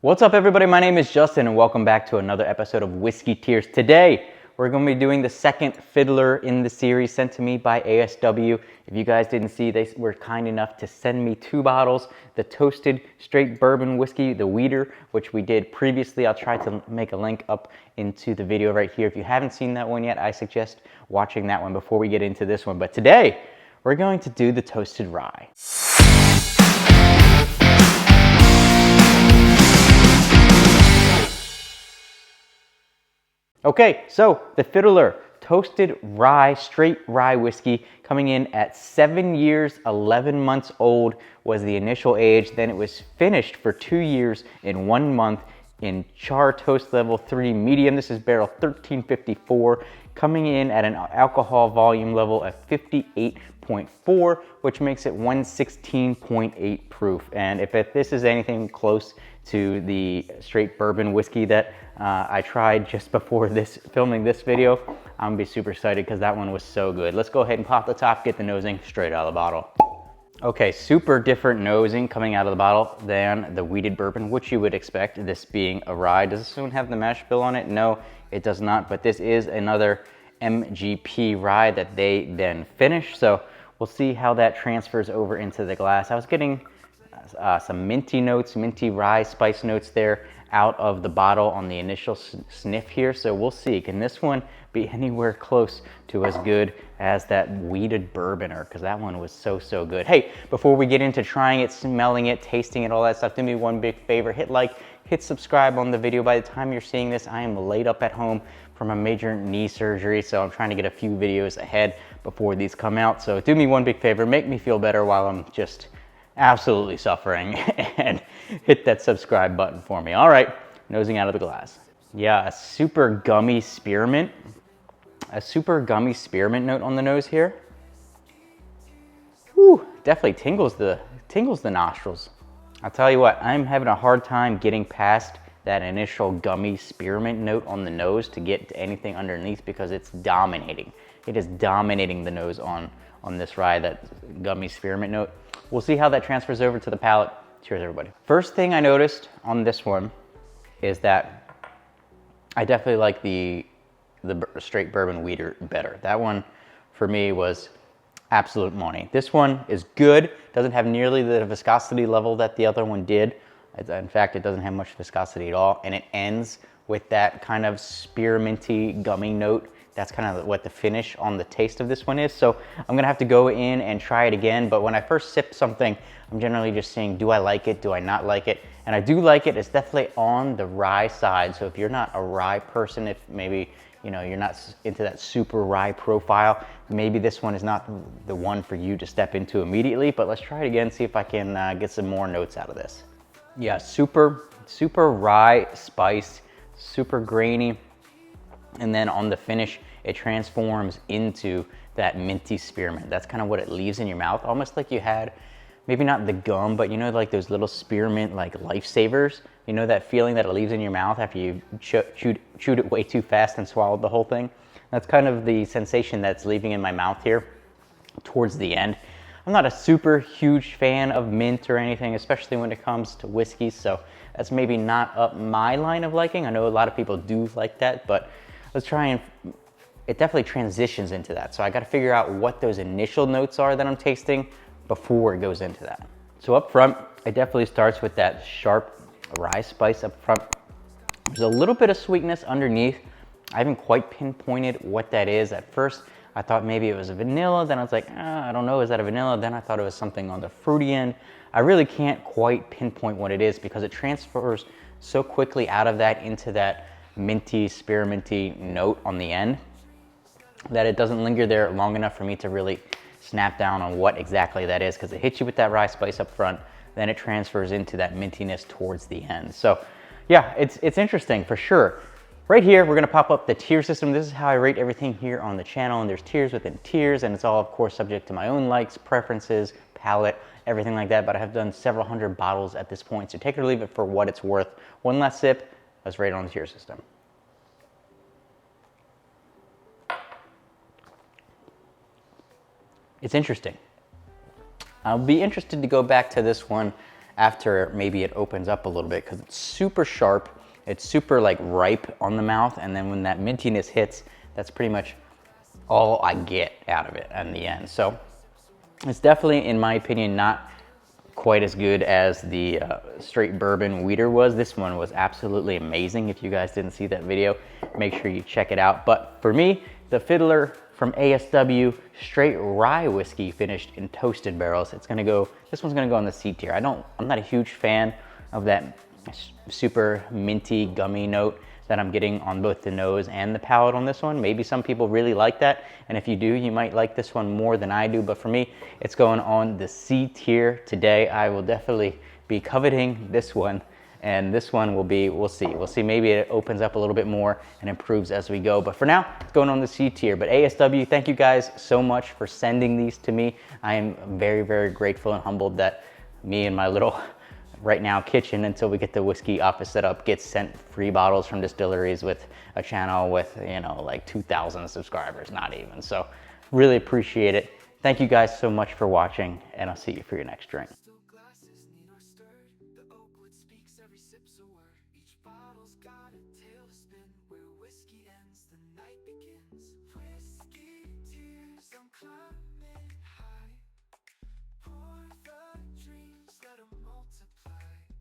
What's up, everybody? My name is Justin and welcome back to another episode of Whiskey Tears. Today, we're going to be doing the second Fiddler in the series sent to me by ASW. If you guys didn't see, they were kind enough to send me 2 bottles. The toasted straight bourbon whiskey, the Weeder, which we did previously. I'll try to make a link up into the video right here. If you haven't seen that one yet, I suggest watching that one before we get into this one. But today, we're going to do the toasted rye. Okay, so the Fiddler toasted rye, straight rye whiskey, coming in at 7 years, 11 months old was the initial age. Then it was finished for 2 years and 1 month in char toast level 3 medium. This is barrel 1354, coming in at an alcohol volume level of 58.4, which makes it 116.8 proof. And if this is anything close to the straight bourbon whiskey that I tried just before filming this video, I'm gonna be super excited because that one was so good. Let's go ahead and pop the top, get the nosing straight out of the bottle. Okay, super different nosing coming out of the bottle than the wheated bourbon, which you would expect, this being a rye. Does this one have the mash bill on it? No, it does not, but this is another MGP rye that they then finished. So we'll see how that transfers over into the glass. I was getting some minty notes, minty rye spice notes there out of the bottle on the initial sniff here. So we'll see, can this one be anywhere close to as good as that wheated bourboner? Because that one was so good. Hey, before we get into trying it, smelling it, tasting it, all that stuff, do me one big favor, hit like, hit subscribe on the video. By the time you're seeing this, I am laid up at home from a major knee surgery, so I'm trying to get a few videos ahead before these come out. So do me one big favor, make me feel better while I'm just absolutely suffering, and hit that subscribe button for me. All right, nosing out of the glass. Yeah, a super gummy spearmint. A super gummy spearmint note on the nose here. Whew, definitely tingles the nostrils. I'll tell you what, I'm having a hard time getting past that initial gummy spearmint note on the nose to get to anything underneath because it's dominating. It is dominating the nose on this rye, that gummy spearmint note. We'll see how that transfers over to the palate. Cheers, everybody. First thing I noticed on this one is that I definitely like the straight bourbon Weeder better. That one for me was absolute money. This one is good. Doesn't have nearly the viscosity level that the other one did. In fact, it doesn't have much viscosity at all, and it ends with that kind of spearminty gummy note. That's kind of what the finish on the taste of this one is. So I'm gonna have to go in and try it again. But when I first sip something, I'm generally just saying, do I like it? Do I not like it? And I do like it. It's definitely on the rye side. So if you're not a rye person, if maybe you're not into that super rye profile, maybe this one is not the one for you to step into immediately. But let's try it again, see if I can get some more notes out of this. Yeah, super rye spice, super grainy. And then on the finish, it transforms into that minty spearmint. That's kind of what it leaves in your mouth, almost like you had, maybe not the gum, but like those little spearmint like lifesavers. You know that feeling that it leaves in your mouth after you chewed it way too fast and swallowed the whole thing? That's kind of the sensation that's leaving in my mouth here towards the end. I'm not a super huge fan of mint or anything, especially when it comes to whiskey, so that's maybe not up my line of liking. I know a lot of people do like that, but let's try and, it definitely transitions into that. So I gotta figure out what those initial notes are that I'm tasting before it goes into that. So up front, it definitely starts with that sharp rye spice up front. There's a little bit of sweetness underneath. I haven't quite pinpointed what that is. At first, I thought maybe it was a vanilla. Then I was like, I don't know, is that a vanilla? Then I thought it was something on the fruity end. I really can't quite pinpoint what it is because it transfers so quickly out of that into that minty, spearminty note on the end that it doesn't linger there long enough for me to really snap down on what exactly that is, because it hits you with that rye spice up front, then it transfers into that mintiness towards the end. So yeah, it's interesting for sure. Right here, we're gonna pop up the tier system. This is how I rate everything here on the channel, and there's tiers within tiers, and it's all, of course, subject to my own likes, preferences, palate, everything like that, but I have done several hundred bottles at this point, so take it or leave it for what it's worth. One last sip, let's rate it on the tier system. It's interesting. I'll be interested to go back to this one after maybe it opens up a little bit, because it's super sharp. It's super like ripe on the mouth, and then when that mintiness hits, that's pretty much all I get out of it in the end. So it's definitely, in my opinion, not quite as good as the straight bourbon wheater was. This one was absolutely amazing. If you guys didn't see that video, make sure you check it out. But for me, the Fiddler from ASW straight rye whiskey finished in toasted barrels. It's gonna go, this one's gonna go on the C tier. I'm not a huge fan of that super minty, gummy note that I'm getting on both the nose and the palate on this one. Maybe some people really like that, and if you do, you might like this one more than I do, but for me, it's going on the C tier today. I will definitely be coveting this one, and this one will be, we'll see, maybe it opens up a little bit more and improves as we go, but for now, it's going on the C tier. But ASW, thank you guys so much for sending these to me. I am very, very grateful and humbled that me and my little right now kitchen, until we get the whiskey office set up, gets sent free bottles from distilleries with a channel with, you know, like 2,000 subscribers, not even. So really appreciate it. Thank you guys so much for watching, and I'll see you for your next drink.